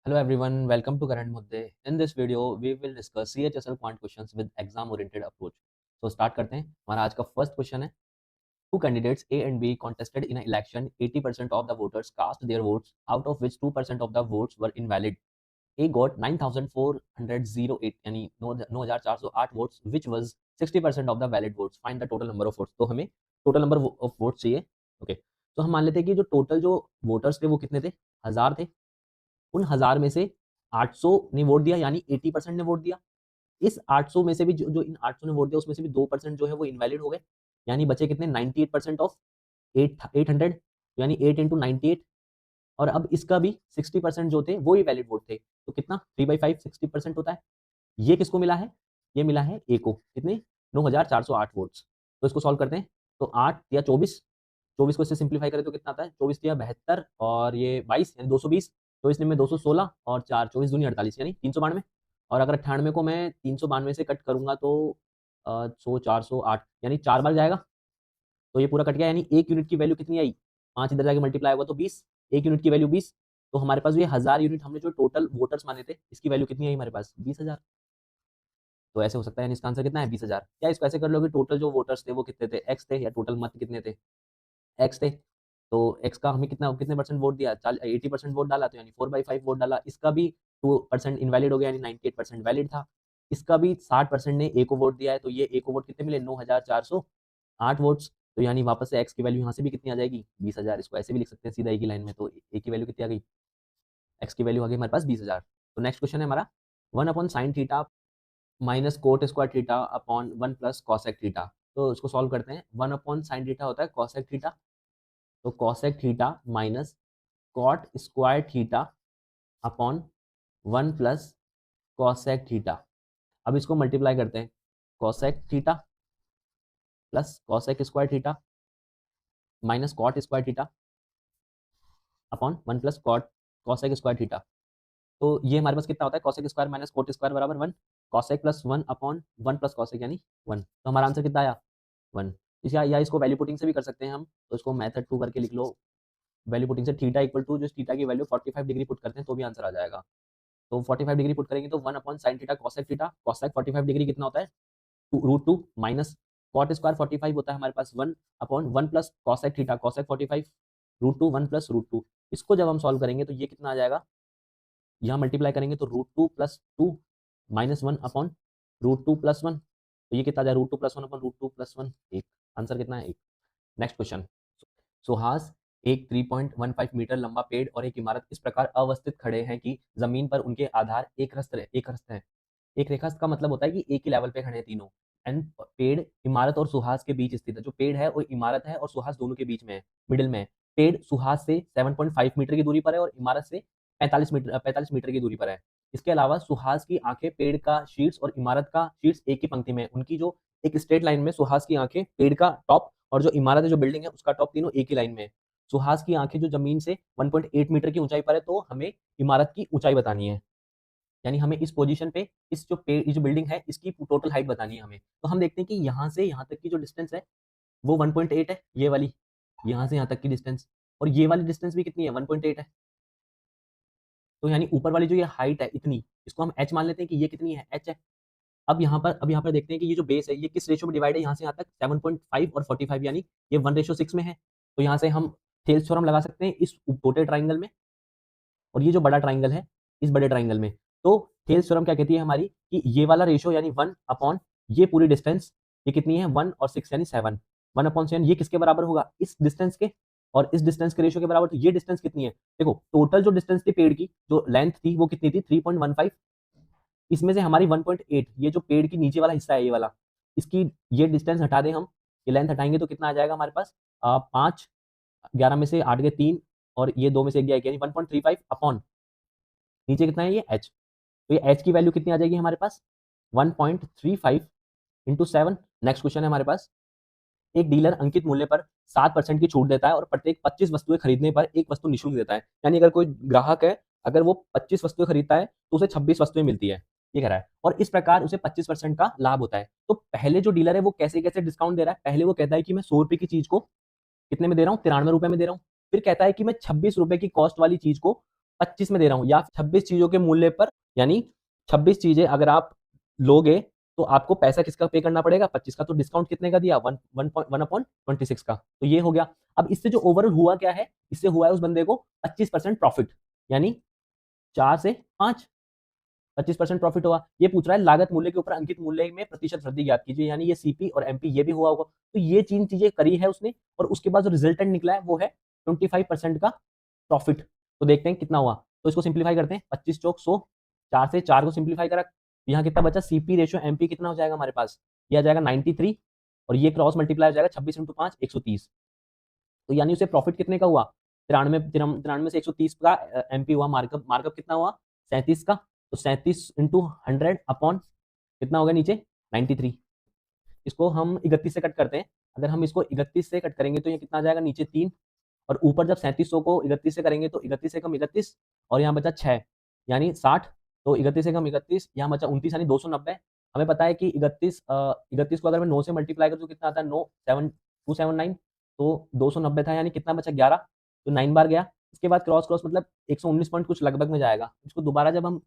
Hello everyone, welcome to Current Mudde. In this video, we will discuss CHSL quant questions with exam oriented approach. तो start करते हैं. हमारा आज का first question है. Two candidates A and B contested in an election. 80% of the voters cast their votes, out of which 2% of the votes were invalid. A got 9,408 यानी 9,408 votes, which was 60% of the valid votes. Find the total number of votes. तो हमें total number of votes चाहिए. Okay, तो हम मान लेते हैं कि जो टोटल जो वोटर्स थे वो कितने थे, 1000 थे. उन 1000 में से 800 ने वोट दिया, यानी 80% ने वोट दिया. इस 800 में से भी जो इन 800 ने वोट दिया उसमें से भी 2% जो है वो इनवैलिड हो गए, यानी बचे कितने, 98% ऑफ 800, यानी 8 इंटू 98. और अब इसका भी 60% जो थे वो ही वैलिड वोट थे, तो कितना 3/5 60% होता है. ये किसको मिला है, ये मिला है ए को. कितने, 9408 वोट्स. तो इसको सॉल्व करते हैं. तो 8 या 24, 24 को इससे सिंप्लीफाई करें तो कितना आता है, 24 या 72 और ये 22 यानी 220. 24 में 216 और 4 24 दूनी 48 यानी 392. और अगर 98 को मैं 392 से कट करूंगा तो 100 408 यानी 4 बार जाएगा, तो ये पूरा कट गया. यानी एक यूनिट की वैल्यू कितनी आई, 5 इधर जाके मल्टीप्लाई होगा तो 20. एक यूनिट की वैल्यू 20. तो हमारे पास ये 1000 यूनिट हमने जो टोटल वोटर्स माने थे इसकी वैल्यू कितनी आई हमारे पास, 20,000. तो ऐसे हो सकता है, यानी इसका आंसर कितना है, 20,000. या इसको ऐसे कर लो कि टोटल जो वोटर्स थे वो कितने थे, एक्स थे, या टोटल मत कितने थे, एक्स थे. तो एक्स का हमें कितना कितने परसेंट वोट दिया, 80% वोट डाला, तो यानी 4/5 वोट डाला. इसका भी 2% इनवैलिड हो गया, यानी 98% वैलिड था. इसका भी 60% ने ए को वोट दिया है, तो ये ए को वोट कितने मिले, 9408 वोट्स. तो यानी वापस से एक्स की वैल्यू यहाँ से भी कितनी आ जाएगी, 20,000. इसको ऐसे भी लिख सकते हैं सीधा एक ही लाइन में. तो ए की वैल्यू कितनी आ गई, एक्स की वैल्यू आ गई हमारे पास 20,000. तो नेक्स्ट क्वेश्चन है हमारा, 1/sin theta minus cot square theta upon 1 + cosec theta. तो इसको सॉल्व करते हैं. 1/sin थीटा होता है cosec थीटा, तो cosec theta minus cot square theta upon 1 + cosec theta. अब इसको मल्टीप्लाई करते हैं, cosec theta plus cosec square theta minus cot square theta upon 1 + cosec square theta. तो ये हमारे पास कितना होता है, cosec square minus cot square बराबर 1, cosec प्लस 1 अपॉन 1 + cosec यानी 1. तो हमारा आंसर कितना आया, 1. या इसको वैल्यू पुटिंग से भी कर सकते हैं हम, तो इसको मेथड 2 करके लिख लो. वैल्यू पुटिंग से थीटा इक्वल टू जो थीटा की वैल्यू 45 डिग्री पुट करते हैं तो भी आंसर आ जाएगा. तो 45 डिग्री पुट करेंगे तो 1/sin theta cosec theta, cosec 45 degree कितना होता है, √2 माइनस कॉट स्क्वायर 45 होता है हमारे पास 1/1 + cosec थीटा, cosec 45 √2 1 + √2. इसको जब हम सॉल्व करेंगे तो ये कितना आ जाएगा, यहाँ मल्टीप्लाई करेंगे तो √2 + 2 माइनस 1/√2 + 1. तो ये कितना आ जाएगा, √2 + 1/√2 + 1, 1. आंसर कितना है, 1. नेक्स्ट क्वेश्चन, सुहास एक 3.15 मीटर लंबा पेड़ और एक इमारत इस प्रकार अवस्थित खड़े हैं कि जमीन पर उनके आधार एक रस्त है. एक रेखा का मतलब होता है कि एक ही लेवल पे खड़े हैं तीनों. एंड पेड़ इमारत और सुहास के बीच स्थित है. जो पेड़ है वो इमारत है और सुहास दोनों के बीच में है, मिडिल में है. पेड़ सुहास से 7.5 मीटर की दूरी पर है और इमारत से 45 मीटर की दूरी पर है. इसके अलावा सुहास की आंखें पेड़ का शीर्ष और इमारत का शीर्ष एक ही पंक्ति में है. उनकी जो एक स्ट्रेट लाइन में सुहास की आंखें, पेड़ का टॉप और जो इमारत है जो बिल्डिंग है उसका टॉप, तीनों एक ही लाइन में है. सुहास की आंखें जो जमीन से 1.8 मीटर की ऊंचाई पर है, तो हमें इमारत की ऊंचाई बतानी है. यानी हमें इस पोजीशन पे इस जो पेड़, ये जो बिल्डिंग है इसकी टोटल हाइट बतानी है हमें. तो हम देखते हैं कि यहाँ से यहाँ तक की जो डिस्टेंस है वो 1.8 है, ये वाली यहाँ से यहाँ तक की डिस्टेंस. और ये वाली डिस्टेंस भी कितनी है, 1.8 है. तो यानी ऊपर वाली जो ये हाइट है इतनी, इसको हम h मान लेते हैं कि ये कितनी है, h है. अब यहाँ पर देखते हैं कि ये जो बेस है ये किस रेशियो में डिवाइड है, यहाँ से यहाँ तक 7.5 और 45 यानी ये 1:6 में है. तो यहाँ से हम थेल्स थ्योरम लगा सकते हैं इस छोटे ट्राइंगल में, और ये जो बड़ा ट्राइंगल है इस बड़े ट्राइंगल में. तो थेल्स थ्योरम क्या कहती है हमारी कि ये वाला रेशियो यानी 1 अपॉन ये पूरी डिस्टेंस, ये कितनी है 1 और 6 यानी 7, 1/7 ये किसके बराबर होगा, इस डिस्टेंस के. और इस डिस्टेंस के रेशियो के बराबर. तो ये डिस्टेंस कितनी है, देखो टोटल जो डिस्टेंस थी पेड़ की, जो लेंथ थी वो कितनी थी 3.15. इसमें से हमारी 1.8 ये जो पेड़ की नीचे वाला हिस्सा है ये वाला, इसकी ये डिस्टेंस हटा दें हम, ये लेंथ हटाएंगे तो कितना आ जाएगा हमारे पास, 5, 11 में से 8 गए 3 और ये 2 में से 1 गया 1 यानी 1.35 अपॉन नीचे कितना है ये h. तो ये h की वैल्यू कितनी आ जाएगी हमारे पास, 1.35 इंटू 7. नेक्स्ट क्वेश्चन है हमारे पास, एक डीलर अंकित मूल्य पर 7% की छूट देता है और प्रत्येक 25 वस्तुएं खरीदने पर एक वस्तु निःशुल्क देता है. यानी अगर कोई ग्राहक है, अगर वो 25 वस्तुएं खरीदता है तो उसे 26 वस्तुएं मिलती है, ये कह रहा है. और इस प्रकार उसे 25% का लाभ होता है. तो पहले जो डीलर है वो कैसे कैसे डिस्काउंट दे रहा है, पहले वो कहता है कि मैं 100 रुपए की चीज को कितने में दे रहा हूँ, 93 रुपए में दे रहा हूँ. फिर कहता है कि मैं 26 रुपए की कॉस्ट वाली चीज को 25 में दे रहा हूँ, या 26 चीजों के मूल्य पर, यानी 26 चीजें अगर आप लोगे तो आपको पैसा किसका पे करना पड़ेगा, 25 का। तो डिस्काउंट कितने का दिया, 1/26 का। तो ये हो गया। अब इससे जो ओवरऑल हुआ क्या है, इससे हुआ है उस बंदे को 25% प्रॉफिट, यानी 4 से 5, 25% प्रॉफिट हुआ। ये पूछ रहा है लागत मूल्य के ऊपर अंकित मूल्य में प्रतिशत वृद्धि ज्ञात कीजिए, यानी ये सीपी और एमपी ये भी हुआ होगा। तो ये 3 चीजें करी है उसने, और उसके बाद जो रिजल्टेंट निकला है वो है 25% का प्रॉफिट। तो देखते हैं कितना हुआ। तो इसको सिंप्लीफाई करते हैं, 25 चौक 100, 4 से 4 को सिंप्लीफाई करा, यहाँ कितना बचा, सीपी रेशियो एमपी कितना हो जाएगा हमारे पास, ये आ जाएगा 93, और ये क्रॉस मल्टीप्लाई हो जाएगा 26 इंटू 5 130। तो यानी उसे प्रॉफिट कितने का हुआ, 93 से 130 का एमपी हुआ। मार्कअप मार्कअप कितना हुआ, 37 का। तो 37 इंटू 100 अपॉन कितना हो गया नीचे, 93। इसको हम 31 से कट करते हैं। अगर हम इसको 31 से कट करेंगे तो ये कितना आ जाएगा, नीचे 3, और ऊपर जब 3700 को 31 से करेंगे तो 31 से कम 31, और यहाँ बचा 6, यानी 60। तो 31 से कम 31, यहाँ बचा 29, यानी 290। हमें पता है कि 31 को अगर मैं 9 से मल्टीप्लाई करूँ तो कितना आता है, 279। तो 290 था, यानी कितना बचा, 11। तो 9 बार गया। इसके बाद क्रॉस क्रॉस मतलब 119 पॉइंट कुछ लगभग में जाएगा। इसको दोबारा जब हम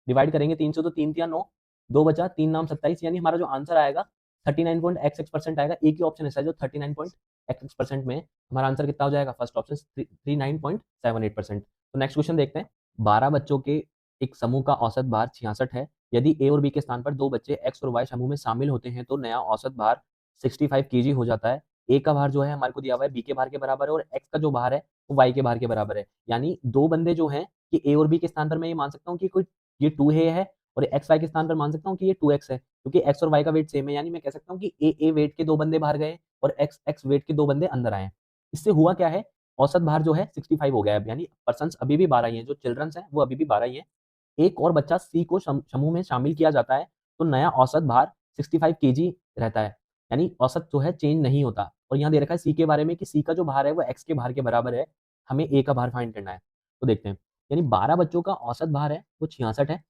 डिवाइड करेंगे 3 से, तो 3 तिया 9, 2 बचा, 3 नाम 27, यानी हमारा जो आंसर आएगा 39.xx% आएगा। एक ही ऑप्शन ऐसा है जो 39.xx% में, हमारा आंसर कितना हो जाएगा, फर्स्ट ऑप्शन 39.78%। तो नेक्स्ट क्वेश्चन देखते हैं। 12 बच्चों के एक समूह का औसत भार 66 है। यदि ए और बी के स्थान पर 2 बच्चे एक्स और वाई समूह में शामिल होते हैं तो नया औसत भार 65 केजी हो जाता है। ए का भार जो है हमारे को दिया हुआ है बी के भार के बराबर है, और एक्स का जो भार है वो वाई के भार के बराबर है। यानी दो बंदे जो हैं कि ए और बी के स्थान पर मैं ये मान सकता हूँ कि कोई ये 2 है, और एक्स वाई के स्थान पर मान सकता हूँ कि ये 2x है, क्योंकि एक्स और वाई का वेट सेम है। यानी मैं कह सकता हूँ कि ए वेट के 2 बंदे बाहर गए और एक्स वेट के 2 बंदे अंदर आए। इससे हुआ क्या है, औसत भार जो है 65 हो गया है, यानी पर्सन्स अभी भी 12 ही हैं, जो चिल्ड्रंस हैं वो अभी भी 12 ही हैं। एक और बच्चा सी को समूह में शामिल किया जाता है तो नया औसत भार 65 केजी रहता है, यानी औसत जो है चेंज नहीं होता। और यहाँ दे रखा है सी के बारे में कि सी का जो भार है वो एक्स के भार के बराबर है, हमें ए का भार फाइंड करना है। तो देखते हैं, यानी 12 बच्चों का औसत भार है वो 66 है।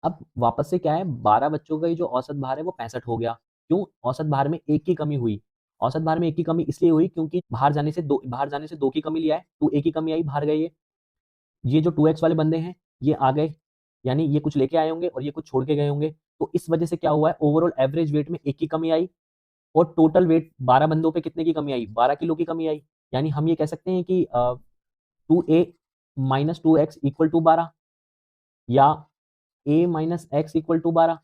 अब वापस से क्या है, 12 बच्चों का ही जो औसत भार है वो 65 हो गया। क्यों, औसत भार में एक की कमी हुई। औसत भार में एक की कमी इसलिए हुई क्योंकि बाहर जाने से दो की कमी लिया है, तो एक की कमी आई, बाहर गए ये जो 2x वाले बंदे हैं ये आ गए, यानी ये कुछ लेके आए होंगे और ये कुछ छोड़ के गए होंगे। तो इस वजह से क्या हुआ है, ओवरऑल एवरेज वेट में एक की कमी आई, और टोटल वेट 12 बंदों पे कितने की कमी आई, 12 किलो की कमी आई। यानी हम ये कह सकते हैं कि 2a - 2x = 12, या a - x = 12।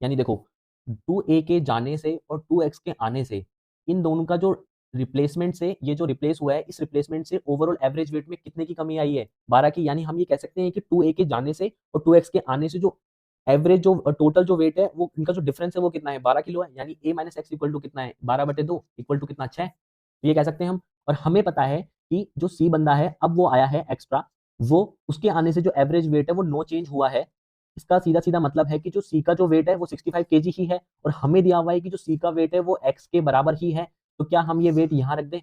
यानी देखो, 2a के जाने से और 2x के आने से, इन दोनों का जो रिप्लेसमेंट से ये जो रिप्लेस हुआ है, इस रिप्लेसमेंट से ओवरऑल एवरेज वेट में कितने की कमी आई है, 12 की। यानी हम ये कह सकते हैं कि 2a के जाने से और 2x के आने से जो एवरेज जो टोटल जो वेट है, वो इनका जो डिफरेंस है वो कितना है, 12 किलो है। यानी a - x = कितना है, 12/2 इक्वल टू कितना, 6। तो ये कह सकते हैं हम। और हमें पता है कि जो सी बंदा है अब वो आया है एक्स्ट्रा, वो उसके आने से जो एवरेज वेट है वो नो चेंज हुआ है। इसका सीधा सीधा मतलब है कि जो सी का जो वेट है वो 65 केजी ही है, और हमें दिया हुआ है कि जो सी का वेट है वो एक्स के बराबर ही है। तो क्या हम ये वेट यहाँ रख दें,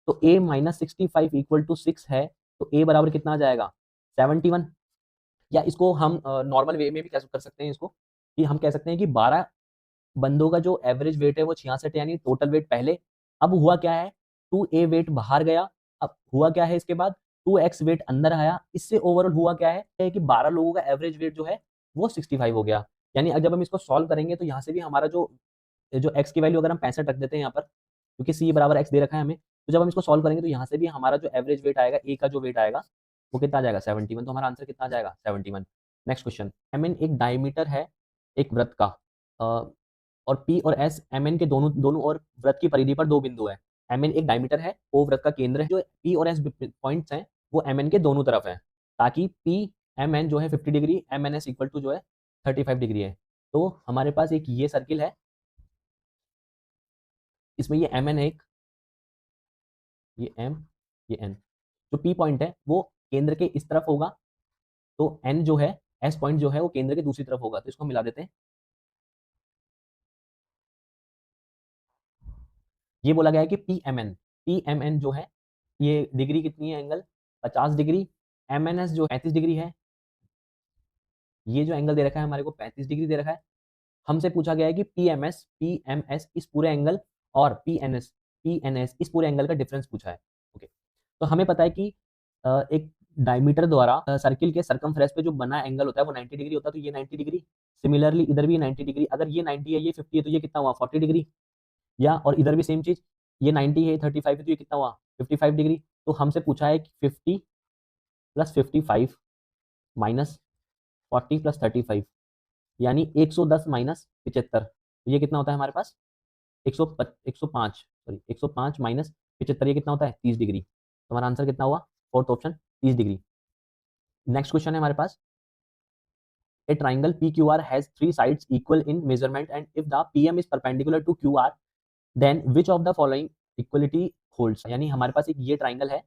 तो a - 65 = 6 है, तो a बराबर कितना आ जाएगा, 71। या इसको हम नॉर्मल वे में भी कैसे कर सकते हैं इसको, कि हम कह सकते हैं कि 12 बंदों का जो एवरेज वेट है वो 66, यानी टोटल वेट पहले। अब हुआ क्या है, 2a वेट बाहर गया। अब हुआ क्या है इसके बाद, 2x वेट अंदर आया। इससे ओवरऑल हुआ क्या है कि 12 लोगों का एवरेज वेट जो है वो 65 हो गया। यानी जब हम इसको सॉल्व करेंगे तो यहाँ से भी हमारा जो जो x की वैल्यू अगर हम 65 रख देते हैं यहाँ पर, क्योंकि c बराबर x दे रखा है हमें, तो जब हम इसको सॉल्व करेंगे तो यहाँ से भी हमारा जो एवरेज वेट आएगा, a का जो वेट आएगा वो कितना आ जाएगा, 71। तो हमारा आंसर कितना आ जाएगा, 71। नेक्स्ट क्वेश्चन, mn एक डायमीटर है एक वृत्त का, और P और S MN के दोनों दोनों और वृत्त की परिधि पर दो बिंदु है। MN एक डायमीटर है, O वृत्त का केंद्र है। जो P और S पॉइंट्स हैं वो MN के दोनों तरफ है, ताकि PMN जो है 50 डिग्री, MNS इक्वल टू जो है 35 डिग्री है। तो हमारे पास एक ये सर्किल है, इसमें ये MN है एक, ये M, ये N। जो P पॉइंट है वो केंद्र के इस तरफ होगा, तो N जो है, S पॉइंट जो है वो केंद्र के दूसरी तरफ होगा। तो इसको मिला देते हैं। ये बोला गया है कि पी एम एन जो है, ये डिग्री कितनी है, एंगल 50 डिग्री। MNS जो 35 डिग्री है। ये जो एंगल दे रखा है हमारे को 35 डिग्री दे रखा है। हमसे पूछा गया है कि पी एम एस इस पूरे एंगल और पी एन एस इस पूरे एंगल का डिफरेंस पूछा है। ओके, तो हमें पता है कि एक डायमीटर द्वारा सर्किल के सरकमफ्रेंस पे जो बना एंगल होता है वो 90 डिग्री होता है, तो ये 90 डिग्री। सिमिलरली इधर भी 90 डिग्री, अगर ये 90 है ये 50 है तो ये कितना हुआ 40 डिग्री। या और इधर भी सेम चीज, ये 90 है 35 है तो ये कितना हुआ 55 डिग्री। तो हमसे पूछा है कि 50 प्लस 55 माइनस 40 प्लस 35, यानी 110 माइनस 75, तो ये कितना होता है हमारे पास 105, सॉरी 105 माइनस 75, ये कितना होता है 30 डिग्री। तो हमारा आंसर कितना हुआ, fourth option 30 degree. Next question है हमारे पास, a triangle PQR has three sides equal in measurement and if the PM is perpendicular to QR then which of the following equality holds। यानी हमारे पास एक ये ट्राइंगल है,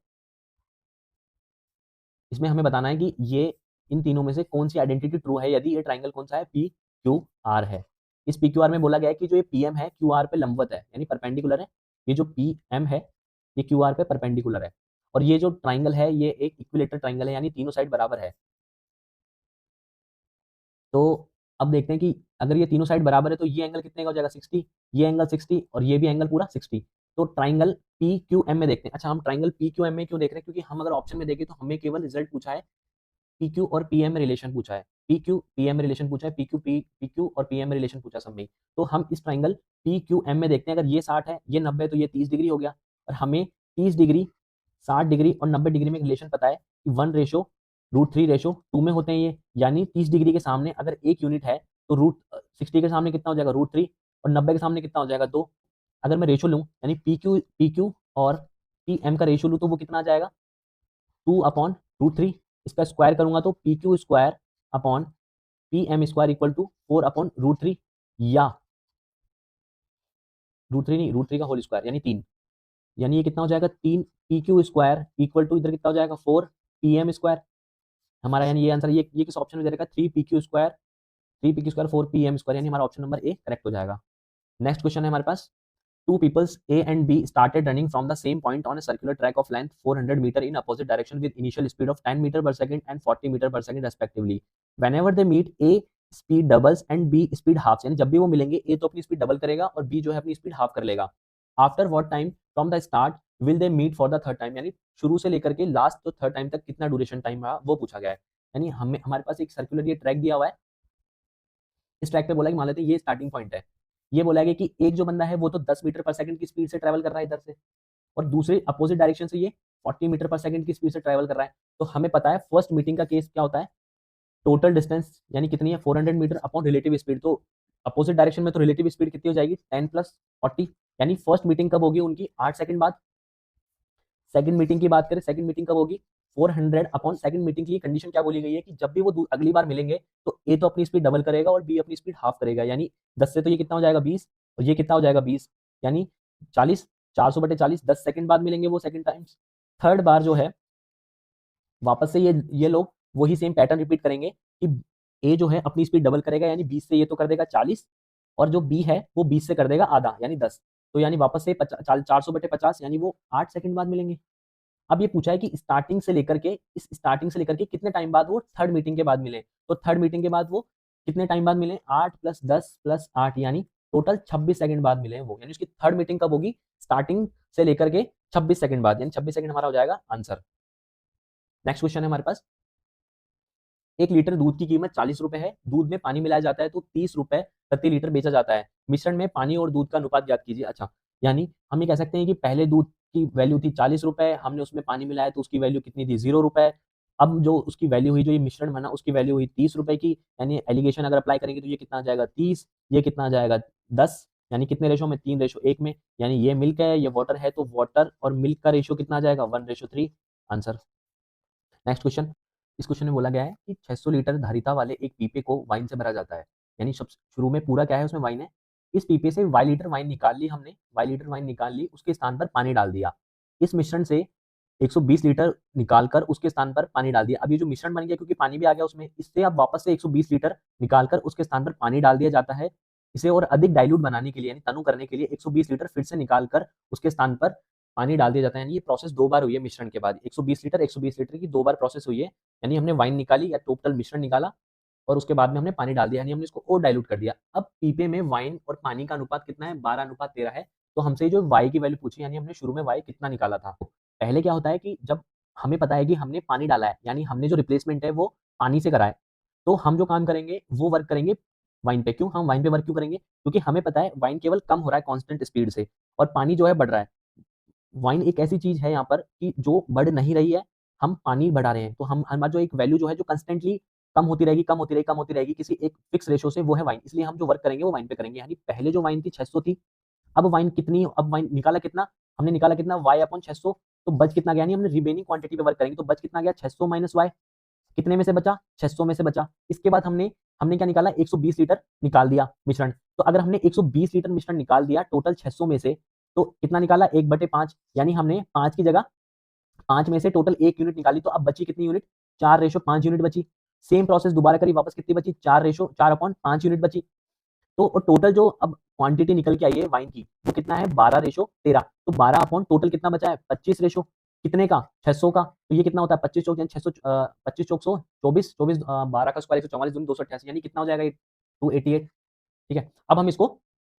इसमें हमें बताना है कि ये इन तीनों में से कौन सी आइडेंटिटी ट्रू है यदि ये ट्राइंगल कौन सा है PQR है। इस PQR में बोला गया है कि जो ये PM है QR पे लंबवत है यानी परपेंडिकुलर है, ये जो PM है ये QR पे परपेंडिकुलर है, और ये जो ट्राइंगल है ये एक इक्विलेटरल ट्राइंगल है यानी तीनों साइड बराबर है। तो अब देखते हैं कि अगर ये तीनों साइड बराबर है तो ये एंगल कितने का हो जाएगा 60, ये एंगल 60 और ये भी एंगल पूरा 60। तो ट्राइंगल पी क्यू एम में देखते हैं। अच्छा हम ट्राइंगल पी क्यू एम में क्यों देख रहे हैं, क्योंकि हम अगर ऑप्शन में देखें तो हमें केवल रिजल्ट पूछा है पी क्यू और पी एम में रिलेशन पूछा है, पी क्यू पी एम में रिलेशन पूछा है, पी क्यू और पी एम में रिलेशन पूछा सब में। तो हम इस ट्राइंगल पी क्यू एम में देखते हैं, अगर ये 60 है ये 90 है तो ये 30 डिग्री हो गया, और हमें 30 डिग्री 60 डिग्री और 90 डिग्री में रिलेशन पता है कि 1:√3:2 में होते हैं ये, यानी 30 डिग्री के सामने अगर एक यूनिट है तो √60 के सामने कितना हो जाएगा √3 और 90 के सामने कितना हो जाएगा 2। अगर मैं रेशो लूँ यानी पी क्यू और पी एम का रेशो लूँ तो वो कितना आ जाएगा 2/√3। इसका स्क्वायर करूंगा तो P Q square upon P M square equal to 4/√3 या √3 नहीं √3 का होल स्क्वायर यानी 3, यानी ये कितना हो जाएगा 3 P Q square equal to इधर कितना हो जाएगा 4 पी एम स्क्वायर हमारा, यानी ये आंसर ये किस ऑप्शन में दे रखा है 3 P Q square 4 P M square, यानी हमारा ऑप्शन नंबर ए करेक्ट हो जाएगा। नेक्स्ट क्वेश्चन है हमारे पास, two peoples A and B started running from the same point on a circular track of length 400 meter in opposite direction with initial speed of 10 meter per second and 40 meter per second respectively. Whenever they meet, A speed doubles and B speed halves, यानी जब भी वो मिलेंगे A तो अपनी speed double करेगा और B जो है अपनी स्पीड हाफ कर लेगा। After what time from the start will they meet for the third time, यानी शुरू से लेकर के लास्ट तो थर्ड टाइम तक कितना ड्यूरेशन टाइम रहा वो पूछा गया है। यानी हमारे पास एक सर्कुलर ये ट्रैक दिया हुआ है, इस ट्रैक पे बोला कि मान लेते हैं ये स्टार्टिंग पॉइंट है, ये बोला गया कि एक जो बंदा है वो तो 10 मीटर पर सेकंड की स्पीड से ट्रैवल कर रहा है इधर से, और दूसरे अपोजिट डायरेक्शन से ये 40 मीटर पर सेकंड की स्पीड से ट्रैवल कर रहा है। तो हमें पता है फर्स्ट मीटिंग का केस क्या होता है, टोटल डिस्टेंस यानी कितनी है 400 मीटर अपॉन रिलेटिव स्पीड। तो अपोजिट डायरेक्शन में तो रिलेटिव स्पीड कितनी हो जाएगी 10 प्लस 40, यानी फर्स्ट मीटिंग कब होगी उनकी 8 सेकंड बाद। सेकंड मीटिंग की बात करें, सेकंड मीटिंग कब होगी 400 अपॉन सेकंड मीटिंग की कंडीशन क्या बोली गई है कि जब भी वो अगली बार मिलेंगे तो ए तो अपनी स्पीड डबल करेगा और बी अपनी स्पीड हाफ करेगा, यानी 10 से तो ये कितना हो जाएगा 20 और ये कितना हो जाएगा 20, यानी 40, 400/40 10 सेकंड बाद मिलेंगे वो सेकंड टाइम्स। थर्ड बार जो है वापस से ये लोग वही सेम पैटर्न रिपीट करेंगे कि ए जो है अपनी स्पीड डबल करेगा यानी 20 से ये तो कर देगा 40 और जो बी है वो 20 से कर देगा आधा यानी 10, तो यानी वापस से 400/50 यानी वो 8 सेकंड बाद मिलेंगे। अब ये पूछा है कि स्टार्टिंग से लेकर के कितने टाइम बाद वो थर्ड मीटिंग के बाद मिले, तो थर्ड मीटिंग के बाद वो कितने टाइम बाद मिले 8 + 10 + 8 यानी टोटल 26 सेकंड बाद मिले वो, यानी उसकी थर्ड मीटिंग कब होगी स्टार्टिंग से लेकर के 26 सेकंड बाद, यानी 26 सेकंड हमारा हो जाएगा आंसर। नेक्स्ट क्वेश्चन है हमारे पास, 1 लीटर दूध की कीमत 40 रुपए है, दूध में पानी मिलाया जाता है तो 30 रुपए प्रति लीटर बेचा जाता है, मिश्रण में पानी और दूध का अनुपात ज्ञात कीजिए। अच्छा यानी हम ये कह सकते हैं कि पहले दूध की वैल्यू थी 40 रुपए, हमने उसमें पानी मिलाया तो उसकी वैल्यू कितनी थी 0 रुपए। अब जो उसकी वैल्यू हुई जो ये मिश्रण बना उसकी वैल्यू हुई 30 रुपए की, यानी एलिगेशन अगर अप्लाई करेंगे तो ये कितना आ जाएगा 30, ये कितना आ जाएगा 10, यानी कितने रेशो में 3:1 में, यानी ये मिल्क है ये वाटर है तो वाटर और मिल्क का रेशो कितना आ जाएगा 1:3 आंसर। नेक्स्ट क्वेश्चन, इस क्वेश्चन में बोला गया है कि 600 लीटर धारिता वाले एक पीपे को वाइन से भरा जाता है, यानी सब शुरू में पूरा क्या है उसमें वाइन है, इस पीपे से वाई लीटर वाइन निकाल ली हमने, वाई लीटर वाइन निकाल ली उसके स्थान पर पानी डाल दिया, इस मिश्रण से 120 लीटर निकालकर उसके स्थान पर पानी डाल दिया। अब ये जो मिश्रण बन गया क्योंकि पानी भी आ गया उसमें, इससे अब वापस से 120 लीटर निकालकर उसके स्थान पर पानी डाल दिया जाता है। इसे और अधिक डाइल्यूट बनाने के लिए यानी तनु करने के लिए 120 लीटर फिर से निकालकर उसके स्थान पर पानी डाल दिया जाता है, यानी ये प्रोसेस 2 बार हुई है मिश्रण के बाद, 120 लीटर की 2 बार प्रोसेस हुई है, यानी हमने वाइन निकाली या टोटल मिश्रण निकाला और उसके बाद में हमने पानी डाल दिया, यानी हमने इसको और डाइल्यूट कर दिया। अब पीपे में वाइन और पानी का अनुपात कितना है 12:13 है, तो हमसे जो वाई की वैल्यू पूछी यानी हमने शुरू में वाई कितना निकाला था। पहले क्या होता है कि जब हमें पता है कि हमने पानी डाला है, यानी हमने जो रिप्लेसमेंट है वो पानी से करा है। तो हम जो काम करेंगे वो वर्क करेंगे वाइन पे। क्यों हम वाइन पे वर्क क्यों करेंगे? क्योंकि हमें पता है वाइन केवल कम हो रहा है कांस्टेंट स्पीड से, और पानी जो है बढ़ रहा है। वाइन एक ऐसी चीज है यहाँ पर कि जो बढ़ नहीं रही है, हम पानी बढ़ा रहे हैं। तो हम हमारा जो एक वैल्यू जो है जो कंस्टेंटली कम होती रहेगी, कम होती रहेगी, कम होती रहेगी किसी एक फिक्स रेशो से, वो है वाइन। इसलिए हम जो वर्क करेंगे वो वाइन पे करेंगे। यानी पहले जो वाइन थी 600 थी, अब वाइन कितनी, अब वाइन निकाला कितना, हमने निकाला कितना y अपॉन 600। तो बच कितना गया, यानी हमने रिमेनिंग क्वांटिटी पे वर्क करेंगे तो बच कितना गया 600 माइनस y। कितने में से बचा? 600 में से बचा। इसके बाद हमने हमने क्या निकाला, 120 लीटर निकाल दिया मिश्रण। तो अगर हमने 120 लीटर मिश्रण निकाल दिया टोटल 600 में से, तो कितना निकाला 1/5, यानी हमने 5 की जगह 5 में से टोटल 1 यूनिट निकाली। तो अब बची कितनी यूनिट? 4/5 यूनिट बची। सेम प्रोसेस दोबारा करी, वापस कितनी बची? 4/4/5 यूनिट बची। तो टोटल जो अब क्वांटिटी निकल के आई है वाइन की वो कितना है? 12/13। तो 12 अपॉन टोटल कितना बचा है? 25 रेशो कितने का? 600 का। तो ये कितना होता है? 25 चौक यानी 600, 25 चौक 100, 24, 24 12 का स्क्वायर 144 दूनी 288, यानी कितना हो जाएगा? 288। ठीक है, अब हम इसको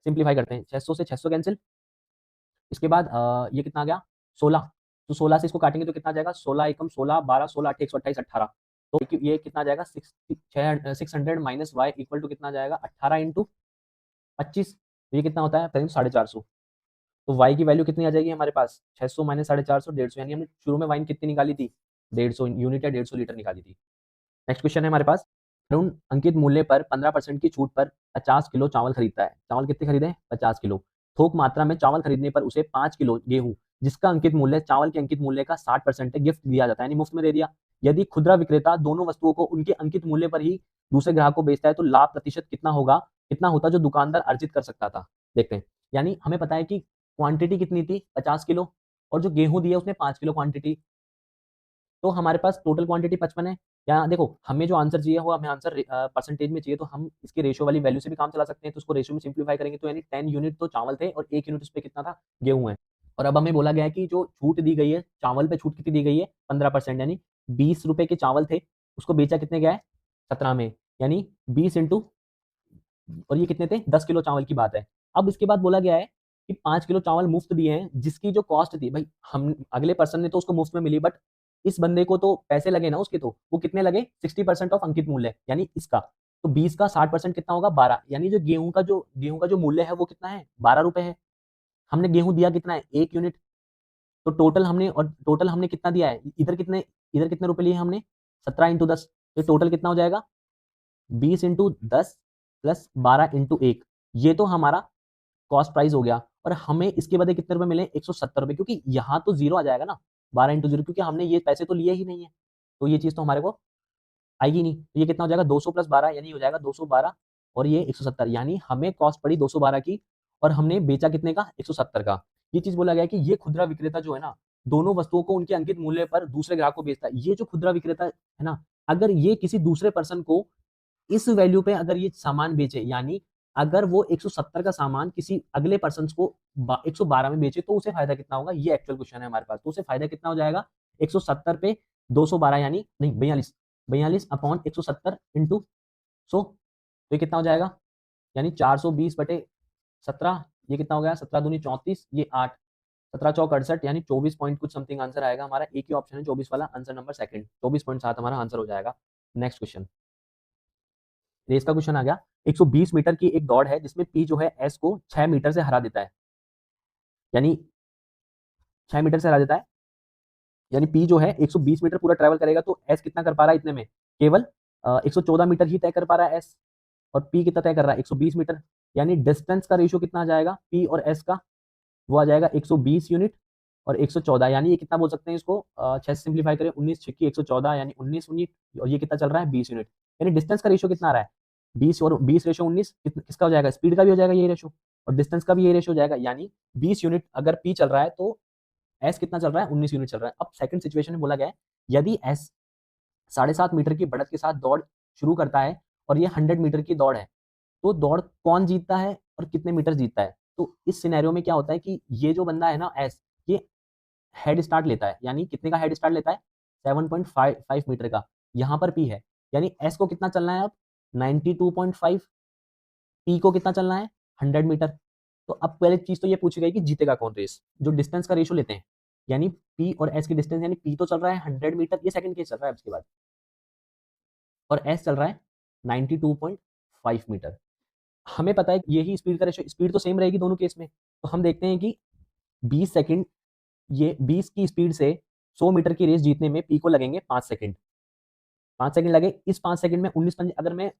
सिंप्लीफाई करते हैं। 600 से 600 कैंसिल। इसके बाद ये कितना आ गया? 16। तो 16 से इसको काटेंगे तो कितना आ जाएगा? 16 एकम 16, 12, 16, 8, 128, 18। तो ये कितना आ जाएगा? 600 माइनस वाई इक्वल टू कितना आ जाएगा? 18 इंटू 25। तो ये कितना होता है? करीब 450। तो y की वैल्यू कितनी आ जाएगी हमारे पास? 600 माइनस 450, 150। यानी हमने शुरू में वाइन कितनी निकाली थी? 150 यूनिट या 150 लीटर निकाली थी। नेक्स्ट क्वेश्चन है हमारे पास, अरुण अंकित मूल्य पर 15% की छूट पर 50 किलो चावल खरीदता है। चावल कितने खरीदे? 50 किलो। थोक मात्रा में चावल खरीदने पर उसे 5 किलो गेहूं, जिसका अंकित मूल्य चावल के अंकित मूल्य का 60% है, गिफ्ट दिया जाता है, यानी मुफ्त में दे दिया। यदि खुदरा विक्रेता दोनों वस्तुओं को उनके अंकित मूल्य पर ही दूसरे ग्राहक को बेचता है तो लाभ प्रतिशत कितना होगा, कितना होता जो दुकानदार अर्जित कर सकता था? देखते हैं। यानी हमें पता है कि क्वांटिटी कितनी थी? 50 किलो, और जो गेहूं दिया उसने 5 किलो क्वांटिटी। तो हमारे पास टोटल क्वांटिटी 55 है। यहाँ देखो, हमें जो आंसर चाहिए वो हमें आंसर परसेंटेज में चाहिए, तो हम इसके रेशो वाली वैल्यू से भी काम चला सकते हैं। तो उसको रेशो में सिंप्लीफाई करेंगे तो यानी 10 यूनिट तो चावल थे और 1 यूनिट उस पर कितना था? गेहूं है। और अब हमें बोला गया है कि जो छूट दी गई है चावल पे, छूट कितनी दी गई है? 15%, यानी 20 रुपए के चावल थे, उसको बेचा कितने गया है? 17 में, यानी 20 इंटू, और ये कितने थे? 10 किलो चावल की बात है। अब इसके बाद बोला गया है कि 5 किलो चावल मुफ्त दिए हैं, जिसकी जो कॉस्ट थी, भाई हम अगले पर्सन ने तो उसको मुफ्त में मिली, बट इस बंदे को तो पैसे लगे ना उसके, तो वो कितने लगे? 60% ऑफ अंकित मूल्य, यानी इसका। तो 20 का 60% कितना होगा? 12। यानी जो गेहूं का जो मूल्य है वो कितना है? 12 रुपए है। हमने गेहूं दिया कितना है? 1 यूनिट। तो टोटल हमने कितना दिया है? इधर कितने रुपए लिए हमने? 17 इंटू 10। तो टोटल कितना हो जाएगा? 20 इंटू 10 प्लस 12 इंटू 1। ये तो हमारा कॉस्ट प्राइस हो गया। और हमें इसके बदले कितने रुपए मिले? 170 रुपए, क्योंकि यहाँ तो जीरो आ जाएगा ना, 12 इंटू जीरो, क्योंकि हमने ये पैसे तो लिए ही नहीं है, तो ये चीज तो हमारे को आएगी नहीं। तो ये कितना हो जाएगा? 200 प्लस 12, यानी हो जाएगा 212, और ये 170, यानी हमें कॉस्ट पड़ी 212 की, और हमने बेचा कितने का? 170 का। ये चीज बोला गया कि ये खुदरा विक्रेता जो है ना, दोनों वस्तुओं को उनके अंकित मूल्य पर दूसरे ग्राहक को बेचता है। ये जो खुदरा विक्रेता है ना, अगर ये किसी दूसरे पर्सन को इस वैल्यू पे अगर ये सामान बेचे, यानी अगर वो 170 का सामान किसी अगले पर्सन को 112 में बेचे, तो उसे फायदा कितना होगा? ये एक्चुअल क्वेश्चन है हमारे पास। तो उसे फायदा कितना हो जाएगा? 170 पे 212, यानी नहीं 42, 42 अपॉन 170 इंटू 100। तो ये कितना हो जाएगा? यानी 420/17। ये कितना हो गया? 17 दूनी 34, ये 8, 17 चौक 68, यानी 24 पॉइंट कुछ समथिंग आंसर आएगा हमारा। एक ही ऑप्शन है 24 वाला, आंसर नंबर सेकंड, 24.7 हमारा आंसर हो जाएगा। नेक्स्ट क्वेश्चन, रेस का क्वेश्चन आ गया। 120 मीटर की एक दौड़ है जिसमें पी जो है एस को 6 मीटर से हरा देता है, यानी 6 मीटर से हरा देता है, यानी पी जो है 120 मीटर पूरा ट्रेवल करेगा, तो एस कितना कर पा रहा है इतने में? केवल 114 मीटर ही तय कर पा रहा है एस, और पी कितना तय कर रहा है? 120 मीटर। यानी डिस्टेंस का रेशियो कितना आ जाएगा पी और एस का? वो आ जाएगा 120 यूनिट और 114, यानी ये कितना बोल सकते हैं इसको? 6 से सिंप्लीफाई करें, 19 छिक्की 114, यानी 19 यूनिट, और ये कितना चल रहा है? 20 यूनिट। यानी डिस्टेंस का रेशियो कितना आ रहा है? 20 और 20 रेशियो 19, किसका हो जाएगा? स्पीड का भी हो जाएगा ये रेशियो, और डिस्टेंस का भी ये रेशियो हो जाएगा। यानी 20 यूनिट अगर पी चल रहा है तो एस कितना चल रहा है? 19 यूनिट चल रहा है। अब सेकंड सिचुएशन में बोला गया है, यदि एस 7.5 मीटर की बढ़त के साथ दौड़ शुरू करता है और ये 100 मीटर की दौड़ है, तो दौड़ कौन जीतता है और कितने मीटर जीतता है? तो इस सिनेरियो में क्या होता है कि ये जो बंदा है ना एस, ये हेड स्टार्ट लेता है, यानी कितने का हेड स्टार्ट लेता है? 7.5 मीटर का। यहाँ पर पी है, यानी एस को कितना चलना है अब? 92.5। पी को कितना चलना है? 100 मीटर। तो अब पहले चीज तो ये पूछी गई कि जीतेगा कौन रेस, जो डिस्टेंस का रेशियो लेते हैं। यानी पी और एस की डिस्टेंस, यानी पी तो चल रहा है 100 मीटर, ये सेकंड केस चल रहा है उसके बाद, और एस चल रहा है 92.5 मीटर। हमें पता है यही स्पीड का रेशियो, स्पीड तो सेम रहेगी दोनों केस में, तो हम देखते हैं कि 20 सेकंड, ये 20 की स्पीड से 100 मीटर की रेस जीतने में पी को लगेंगे 5 सेकंड। 5 सेकंड लगे, इस 5 सेकंड में 19 अगर मैं,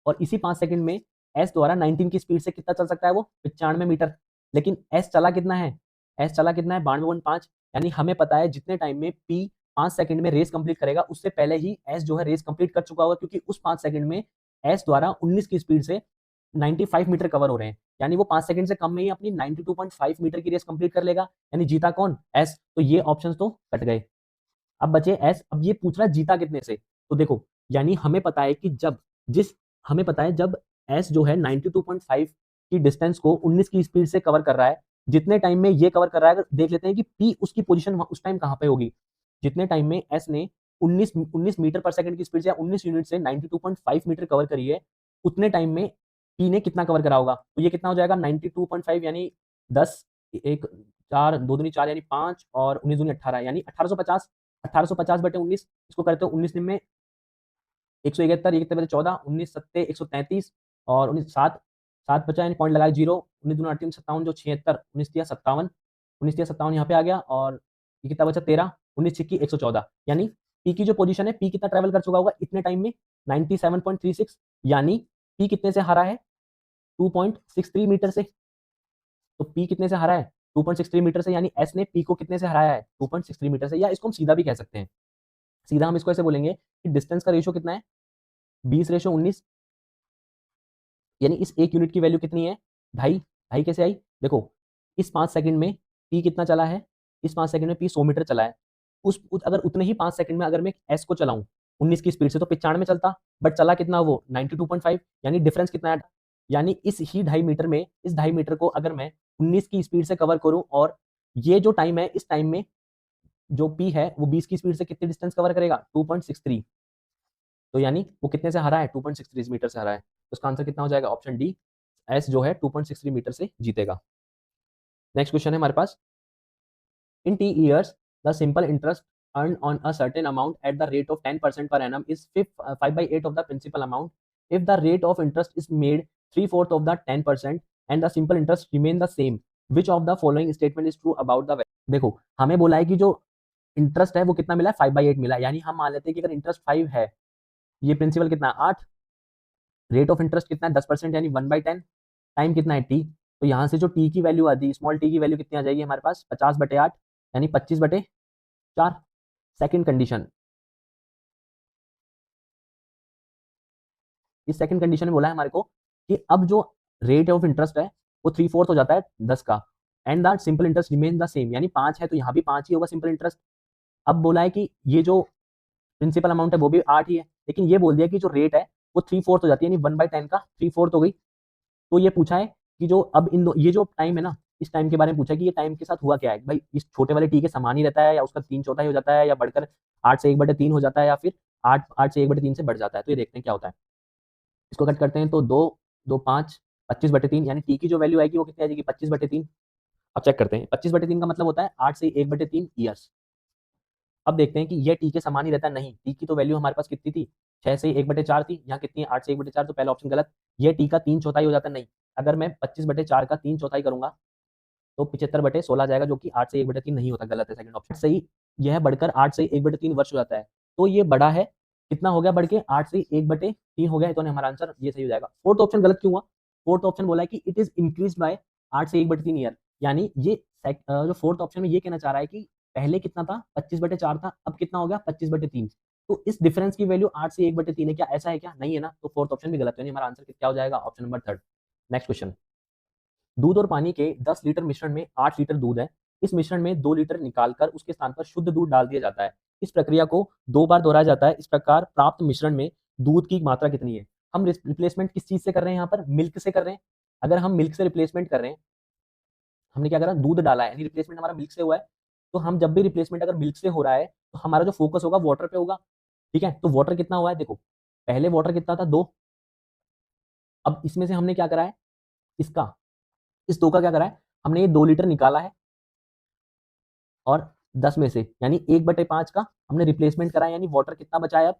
और इसी 5 सेकंड में एस द्वारा 19 की स्पीड से कितना चल सकता है, वो 95 मीटर। लेकिन एस चला कितना है, एस चला कितना है 92.5, यानी हमें पता है जितने टाइम में पी 5 सेकंड में रेस कंप्लीट करेगा, उससे पहले ही एस जो है रेस कंप्लीट कर चुका होगा, क्योंकि उस 5 सेकंड में एस द्वारा 19 की स्पीड से 95 मीटर कवर हो रहे हैं, यानी वो 5 सेकंड से कम में ही अपनी 92.5 मीटर की रेस कंप्लीट कर लेगा, यानी जीता कौन, एस। तो ये ऑप्शंस तो कट गए, अब बचे एस। अब ये पूछ रहा है जीता कितने से, तो देखो, यानी हमें पता है कि जब जिस हमें पता है जब एस जो है 92.5 की डिस्टेंस को 19 की स्पीड से कवर कर रहा है, जितने टाइम में ये कवर कर रहा है, अगर देख लेते हैं कि पी उसकी पोजीशन उस टाइम कहां पे होगी, जितने टाइम में एस ने 19 मीटर पर सेकंड की स्पीड से या 19 यूनिट से 92.5 मीटर कवर करी है, उतने टाइम में पी ने कितना कवर करा होगा, तो ये कितना हो जाएगा 92.5, यानी 10, एक 4, 2 दूनी 4, यानी 5 और 19 दूनी 18, यानी 1850, 1850 बटे 19, इसको करते हो 19 में 171, 71 बटे 14, 19 सत्ते 133, और 19 7, 7 बचा, यानी पॉइंट लगाए 0, 19 दूना 38 57, जो 76, 19 तिया 57, 19 तिया 57 यहाँ पे आ गया, और ये कितना बचा 13, 19 छिक्की 114, यानी पी की जो पोजीशन है, पी कितना ट्रेवल कर चुका होगा इतने टाइम में 97.36, यानी पी कितने से हारा है 2.63 मीटर से, तो पी कितने से हारा है 2.63 मीटर से, यानी एस ने पी को कितने से हराया है 2.63 मीटर से, या इसको हम सीधा भी कह सकते हैं, सीधा हम इसको ऐसे बोलेंगे कि डिस्टेंस का रेशियो कितना है 20:19, यानी इस एक यूनिट की वैल्यू कितनी है 2.5, 2.5 कैसे आई, देखो इस 5 सेकंड में पी कितना चला है, इस 5 सेकंड में पी 100 मीटर चला है, अगर उतने ही 5 सेकंड में अगर मैं एस को चलाऊं 19 की स्पीड से, तो 95 में चलता, बट चला कितना वो 92.5, यानी डिफरेंस कितना है, यानी इस ही 2.5 मीटर में, इस 2.5 मीटर को अगर मैं 19 की स्पीड से कवर करूं, और ये जो टाइम है, इस टाइम में जो पी है वो 20 की स्पीड से कितनी डिस्टेंस कवर करेगा 2.63, तो यानी वो कितने से हरा है 2.63 मीटर से हरा है, तो इसका आंसर कितना हो जाएगा ऑप्शन डी, एस जो है 2.63 मीटर से जीतेगा। नेक्स्ट क्वेश्चन है हमारे पास, in t years the simple interest earned on a certain amount at the rate of 10% per annum is 5/8 of the principal amount. If the rate of interest is made 3/4 of the 10% and the simple interest remain the same, which of the following statement is true about the value? देखो हमें बोला है कि जो interest है वो कितना मिला है 5/8 मिला है, यानी हम मान लेते हैं कि अगर इंटरेस्ट 5 है, ये प्रिंसिपल कितना है 8, रेट ऑफ इंटरेस्ट कितना है 10%, यानी 1/10, टाइम कितना है टी, तो यहाँ से जो टी की वैल्यू आती है, स्मॉल टी की वैल्यू कितनी आ जाएगी हमारे पास 50/8, यानी 25/4। सेकंड कंडीशन, इस सेकंड कंडीशन में बोला है हमारे को कि अब जो रेट ऑफ इंटरेस्ट है वो 3/4 हो जाता है 10 का, and that simple interest remain the same, यानी 5 है तो यहाँ भी 5 ही होगा सिंपल इंटरेस्ट। अब बोला है कि ये जो प्रिंसिपल अमाउंट है वो भी 8 ही है, लेकिन ये बोल दिया कि जो रेट है वो 3/4 हो जाती है, यानी 1/10 का 3/4 हो गई। तो ये पूछा है कि जो अब ये जो टाइम है ना, इस टाइम के बारे में पूछा है कि ये टाइम के साथ हुआ क्या है, भाई इस छोटे वाले टी के समान ही रहता है, या उसका 3/4 हो जाता है, या बढ़कर 8 से 1/3 हो जाता है, या फिर 8 से 1/3 से बढ़ जाता है, तो ये देखते हैं क्या होता है। इसको कट करते हैं तो 2, 2 5, 25/3, यानी टी की जो वैल्यू आएगी वो कितनी आ जाएगी 25/3। अब चेक करते हैं 25/3 का मतलब होता है 8 से 1/3 ईयर्स। अब देखते हैं कि ये टी के समान ही रहता है, नहीं, टी की तो वैल्यू हमारे पास कितनी थी 6 से 1/4 थी, यहाँ कितनी है 8 से 1/4, तो पहला ऑप्शन गलत। ये टी का 3/4 हो जाता है, नहीं, अगर मैं 25/4 का 3/4 करूंगा तो 75/16 जाएगा, जो कि 8 से 1/3 नहीं होता, गलत है सेकंड ऑप्शन सही। यह बढ़कर 8 से 1/3 वर्ष हो जाता है, तो ये बड़ा है, कितना हो गया बढ़ के 8 से 1/3 हो गया है, तो हमारा आंसर ये सही हो जाएगा। फोर्थ ऑप्शन गलत क्यों हुआ, फोर्थ ऑप्शन बोला है कि इट इज इंक्रीज बाय 8 से 1/3 ईयर, यानी ये जो फोर्थ ऑप्शन में ये कहना चाह रहा है कि पहले कितना था 25/4 था, अब कितना हो गया 25/3, तो इस डिफरेंस की वैल्यू 8 से 1/3 है, क्या ऐसा है क्या, नहीं है ना, तो फोर्थ ऑप्शन भी गलत है, हमारा आंसर क्या हो जाएगा option number third. Next question, दूध और पानी के 10 लीटर मिश्रण में 8 लीटर दूध है, इस मिश्रण में 2 लीटर निकालकर उसके स्थान पर शुद्ध दूध डाल दिया जाता है, इस प्रक्रिया को 2 बार दोहराया जाता है, इस प्रकार प्राप्त मिश्रण में दूध की मात्रा कितनी है। हम रिप्लेसमेंट किस चीज से कर रहे हैं, यहाँ पर मिल्क से कर रहे हैं। अगर हम मिल्क से रिप्लेसमेंट कर रहे हैं, हमने क्या करा दूध डाला है, यानी रिप्लेसमेंट हमारा मिल्क से हुआ है, तो हम जब भी रिप्लेसमेंट अगर मिल्क से हो रहा है तो हमारा जो फोकस होगा वाटर पे होगा, ठीक है, तो वाटर कितना हुआ है देखो, पहले वाटर कितना था 2, अब इसमें से हमने क्या करा है, इसका इस 2 का क्या करा है, हमने ये 2 लीटर निकाला है और 10 में से, यानी 1/5 का हमने रिप्लेसमेंट करा, यानी वाटर कितना बचा है, अब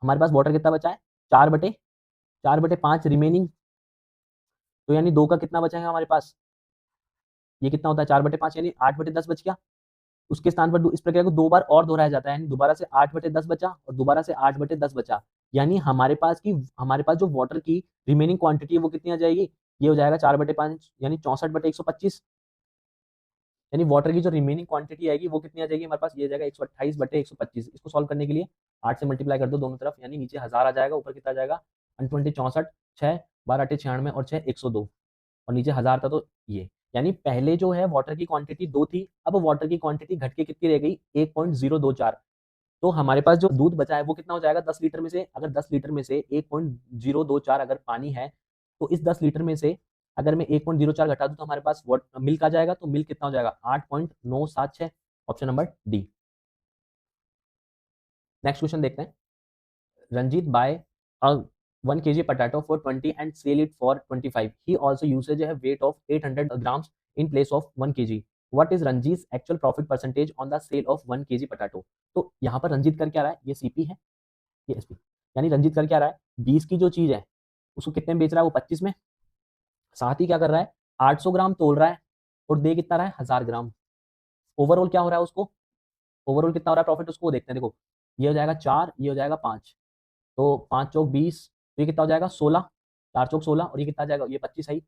हमारे पास वाटर कितना बचा है, 4/5 रिमेनिंग। तो यानी 2 का कितना बचा है हमारे पास, ये कितना होता है 4/5, यानी 8/10 बच गया। उसके स्थान पर इस प्रक्रिया को 2 बार और दोहराया जाता है, यानी दोबारा से 8/10 बचा और दोबारा से 8/10 बचा। यानी हमारे पास जो वाटर की रिमेनिंग क्वांटिटी है वो कितनी आ जाएगी, ये हो जाएगा 4/5, यानी 64/125। यानी वाटर की जो रिमेनिंग क्वांटिटी आएगी वो कितनी आ जाएगी हमारे पास, ये जाएगा 128/125। इसको सॉल्व करने के लिए 8 से मल्टीप्लाई कर दो दोनों तरफ, यानी नीचे 1000 आ जाएगा, ऊपर कितना आ जाएगा 120, 64, 6 12 8 96 और 6 102, और नीचे 1000 था तो ये, यानी पहले जो है वाटर की क्वांटिटी 2 थी, अब वाटर की क्वांटिटी घट के कितनी रह गई 1.024। तो हमारे पास जो दूध बचा है वो कितना हो जाएगा 10 लीटर में से, अगर 10 लीटर में से 1.024 अगर पानी है, तो इस 10 लीटर में से अगर मैं 1.04 घटा दूं तो हमारे पास मिल्क आ जाएगा। तो मिल्क कितना हो जाएगा 8.976, option number D. Next question देखते हैं। Ranjit bye a 1 kg potato for 20 and sell it for 25. He also uses a weight of 800 grams in place of 1 kg. What is Ranjit's actual profit percentage on the sale of 1 kg potato? तो यहाँ पर रंजीत कर क्या रहा है, ये CP है, ये एसपी, यानी रंजीत कर क्या रहा है 20 की जो चीज है उसको कितने में बेच रहा है, वो 25 में। साथ ही क्या कर रहा है 800 ग्राम तोल रहा है और दे कितना रहा है 1000 ग्राम। ओवरऑल क्या हो रहा है उसको, ओवरऑल कितना हो रहा है प्रॉफिट उसको देखते हैं। देखो ये हो जाएगा 4, ये हो जाएगा 5, तो 5 चौक 20, तो ये कितना हो जाएगा 16, 4 चौक 16 और ये कितना आ जाएगा ये 25 है। तो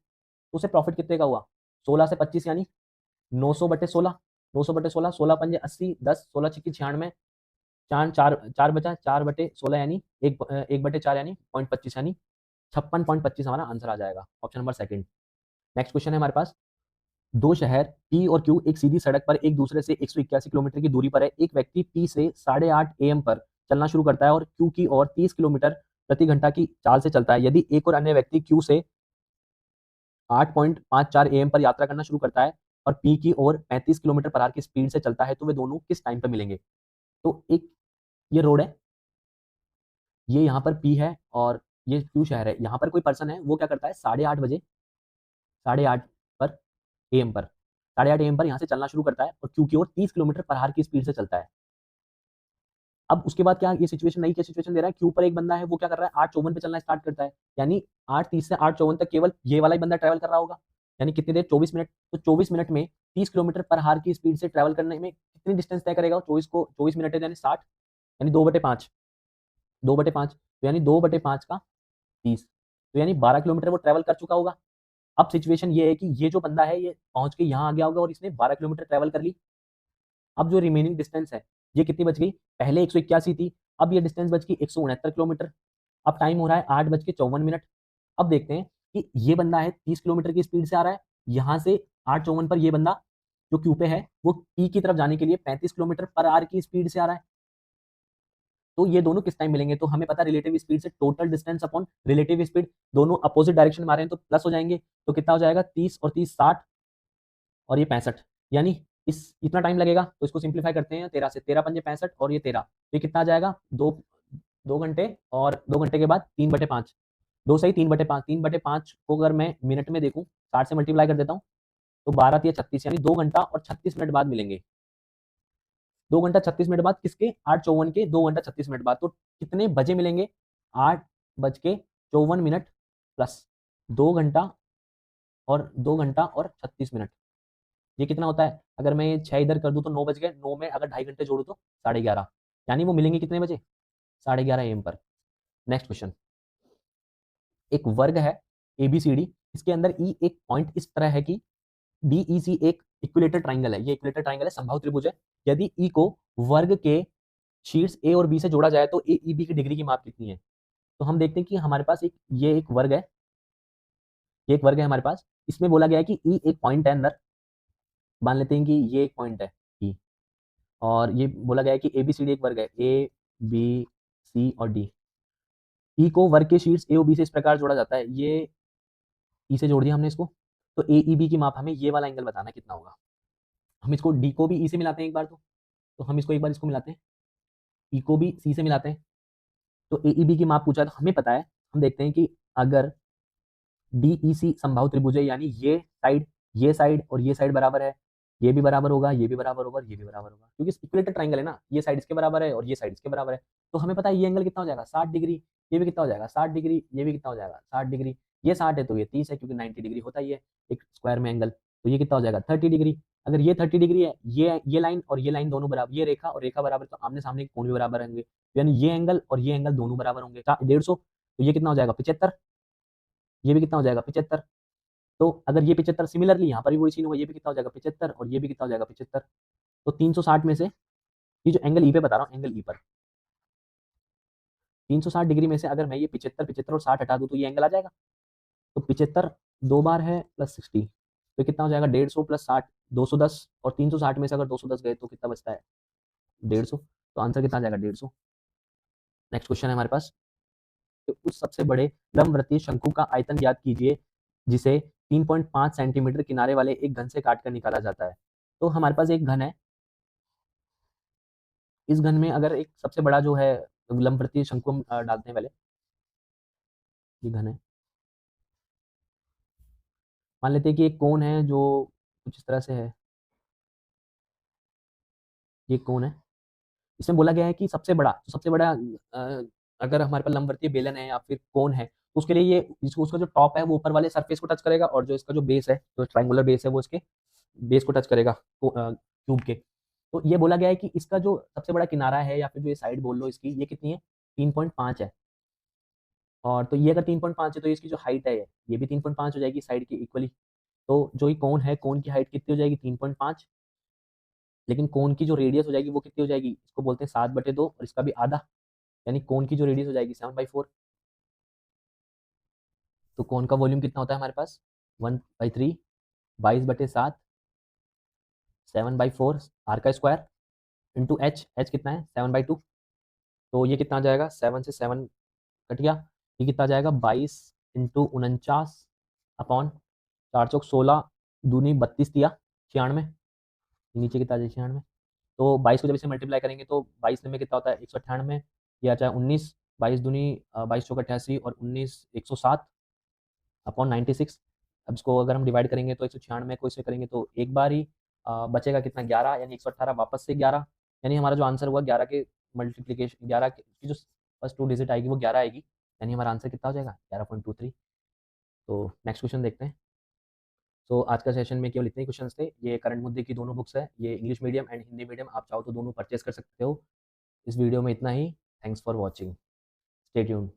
उसे प्रॉफिट कितने का हुआ 16 से 25, यानी 900/16, 900/16, 16×5 = 80, 10, 16×6 = 96, चार चार चार बचा 4/16, यानी 1/4, यानी 0.25, यानी 56.25 हमारा आंसर आ जाएगा, option number second. Next question है हमारे पास। दो शहर पी और क्यू एक सीधी सड़क पर एक दूसरे से 181 किलोमीटर की दूरी पर है। एक व्यक्ति पी से 8:30 AM पर चलना शुरू करता है और क्यू की ओर 30 किलोमीटर प्रति घंटा की चाल से चलता है। यदि एक और अन्य व्यक्ति क्यू से 8.54 AM पर यात्रा करना शुरू करता है और पी की ओर 35 किलोमीटर पर आवर की स्पीड से चलता है, तो वे दोनों किस टाइम पर मिलेंगे। तो एक ये रोड है, ये यहाँ पर पी है और ये क्यू शहर है। यहाँ पर कोई पर्सन है, वो क्या करता है 8:30 बजे, 8:30 पर AM पर, 8:30 AM पर यहाँ से चलना शुरू करता है और क्यू की ओर 30 किलोमीटर पर आवर की स्पीड से चलता है। अब उसके बाद क्या ये सिचुएशन नई क्या सिचुएशन दे रहा है, क्यू पर एक बंदा है, वो क्या कर रहा है 8:54 पे चलना स्टार्ट करता है, यानी 8:30 से 8:54 तक केवल ये वाला ही बंदा ट्रैवल कर रहा होगा, यानी कितनी देर 24 मिनट। तो 24 मिनट में 30 किलोमीटर पर आवर की स्पीड से ट्रैवल करने में कितनी डिस्टेंस तय करेगा, 24 मिनट है यानी 60, यानी 2/5, 2/5, तो यानी 2/5 का 30, तो यानी 12 किलोमीटर वो ट्रैवल कर चुका होगा। अब सिचुएशन ये है कि ये जो बंदा है ये पहुंच के यहाँ आ गया होगा और इसने 12 किलोमीटर ट्रैवल कर ली। अब जो रिमेनिंग डिस्टेंस है ये कितनी बच गई, पहले 181 थी, अब ये डिस्टेंस बच गई 169 किलोमीटर। अब टाइम हो रहा है 8:54। अब देखते हैं कि ये बंदा है 30 किलोमीटर की स्पीड से आ रहा है, यहाँ से 8:54 पर ये बंदा जो क्यू पे है वो पी की तरफ जाने के लिए 35 किलोमीटर पर आवर की स्पीड से आ रहा है। तो ये दोनों किस टाइम मिलेंगे, तो हमें पता रिलेटिव स्पीड से total distance upon relative speed, दोनों अपोजिट डायरेक्शन में आ रहे हैं तो प्लस हो जाएंगे। तो कितना हो जाएगा 30 और 30 60 और ये 65, यानी इस इतना टाइम लगेगा। तो इसको सिंप्लीफाई करते हैं 13 से, 13×5 = 65 और ये 13, तो ये कितना आ जाएगा 2 घंटे, और 2 घंटे के बाद 3/5, 2 सही 3/5, 3/5 को अगर मैं मिनट में देखूं 60 से मल्टीप्लाई कर देता हूँ तो 12×3 = 36, यानी 2 घंटा और 36 मिनट बाद मिलेंगे। 2 घंटा 36 मिनट बाद किसके 8:54 के 2 घंटा 36 मिनट बाद, तो कितने बजे मिलेंगे 8:54 प्लस 2 घंटा और 2 घंटा और 36 मिनट, ये कितना होता है, अगर मैं 6 इधर कर दूं तो 9 बज गए, 9 में अगर 2.5 घंटे जोड़ू तो 11:30, यानी वो मिलेंगे कितने बजे 11:30 AM पर। नेक्स्ट क्वेश्चन, एक वर्ग है ABCD, इसके अंदर ई एक पॉइंट इस तरह है कि DEC एक इक्विलेटर ट्राइंगल है, ये इक्विलेटर ट्राइंगल है, समबाहु त्रिभुज है। यदि ई को वर्ग के शीर्ष ए और बी से जोड़ा जाए तो AEB की डिग्री की माप कितनी है। तो हम देखते हैं कि हमारे पास ये एक वर्ग है, ये एक वर्ग है हमारे पास, इसमें बोला गया है कि ई एक पॉइंट है अंदर, मान लेते हैं कि ये एक पॉइंट है ई, और ये बोला गया है कि ABCD एक वर्ग है, ABC और D। ई को वर्ग के शीर्ष ए और बी से इस प्रकार जोड़ा जाता है, ये ई से जोड़ दिया हमने इसको, तो AEB की माप हमें ये वाला एंगल बताना है कितना होगा। हम इसको डी को भी ई से मिलाते हैं एक बार, तो हम इसको एक बार इसको मिलाते हैं, ई को भी सी से मिलाते हैं, तो AEB की माप पूछा है तो हमें पता है, हम देखते हैं कि अगर DEC समबाहु त्रिभुज है, यानी ये साइड और ये साइड बराबर है, ये भी बराबर होगा, ये भी बराबर होगा, ये भी बराबर होगा, क्योंकि इक्विलेटरल ट्राइंगल है ना, ये साइड इसके बराबर है और ये साइड इसके बराबर है। तो हमें पता है ये एंगल कितना हो जाएगा 60 डिग्री, ये भी कितना हो जाएगा 60 डिग्री, ये भी कितना हो जाएगा 60 डिग्री। ये 60 है तो ये 30 है, क्योंकि 90 डिग्री होता ही है एक स्क्वायर में एंगल। तो ये कितना हो जाएगा 30 डिग्री। अगर ये 30 डिग्री है, ये लाइन और ये लाइन दोनों बराबर, ये रेखा और रेखा बराबर, तो आमने सामने के कोण भी बराबर होंगे, यानी ये एंगल और ये एंगल दोनों बराबर होंगे 150। तो ये कितना हो जाएगा 75, ये भी कितना हो जाएगा 75। तो अगर ये 75, सिमिलरली यहाँ पर भी वही सीन होगा, ये भी कितना हो जाएगा 75 और ये भी कितना हो जाएगा 75। तो 360 में से ये जो एंगल ई पे बता रहा हूँ, एंगल ई पर 360 डिग्री में से अगर मैं ये 75 75 और 60 हटा दूँ तो ये एंगल आ जाएगा। तो 75 दो बार है प्लस 60, तो कितना हो जाएगा 150 प्लस 60 210, और 360 में से अगर 210 गए तो कितना बचता है 150। तो आंसर कितना आ जाएगा 150। नेक्स्ट क्वेश्चन है हमारे पास, तो उस सबसे बड़े लंबवृत्तीय शंकु का आयतन ज्ञात कीजिए जिसे 3.5 सेंटीमीटर किनारे वाले एक घन से काटकर निकाला जाता है। तो हमारे पास एक घन है, इस घन में अगर एक सबसे बड़ा जो है लंबवृत्तीय शंकु हम डालते हैं पहले, ये घन है, मान लेते हैं कि एक कोण है जो कुछ इस तरह से है, ये कोण है। इसमें बोला गया है कि सबसे बड़ा अगर हमारे पास लंबवृत्तीय बेलन है या फिर कोण है, तो उसके लिए ये इसको उसका जो टॉप है वो ऊपर वाले सरफेस को टच करेगा, और जो इसका जो बेस है, जो ट्रायंगुलर बेस है, वो इसके बेस को टच करेगा क्यूब के। तो ये बोला गया है कि इसका जो सबसे बड़ा किनारा है या फिर जो ये साइड बोल लो इसकी, ये कितनी है 3.5 है। और तो ये अगर 3.5 है तो इसकी जो हाइट है ये भी 3.5 हो जाएगी साइड की इक्वली। तो जो ये कोण है, कोण की हाइट कितनी हो जाएगी 3.5, लेकिन कोण की जो रेडियस हो जाएगी वो कितनी हो जाएगी, इसको बोलते हैं 7/2 और इसका भी आधा, यानी कोण की जो रेडियस हो जाएगी 7/4। तो कोण का वॉल्यूम कितना होता है हमारे पास 1/3, 22/7, 7/4 आर का स्क्वायर इंटू एच, एच कितना है 7/2। तो ये कितना आ जाएगा, 7 से 7 कट गया, ये कितना आ जाएगा 22 × 49 अपॉन 4 × 16 दूनी 32 दिया 96, नीचे कितना आ जाएगा 96। तो 22 को जब इसे मल्टीप्लाई करेंगे तो 22 में कितना होता है 198, या चाहे 19, 22 दूनी 22 × 88 और 19 107 अपॉन 96। अब इसको अगर हम डिवाइड करेंगे तो 196 को इससे करेंगे तो एक बार ही बचेगा कितना 11, यानी 118 वापस से 11, यानी हमारा जो आंसर हुआ 11 के मल्टीप्लीकेशन 11 की जो फर्स्ट 2 डिजिट आएगी वो 11 आएगी, यानी हमारा आंसर कितना हो जाएगा 11.23। तो नेक्स्ट क्वेश्चन देखते हैं। तो आज का सेशन में केवल इतने ही क्वेश्चंस थे। ये करंट मुद्दे की दोनों बुक्स है, ये English medium and Hindi medium, आप चाहो तो दोनों परचेस कर सकते हो। इस वीडियो में इतना ही। Thanks for watching, stay tuned.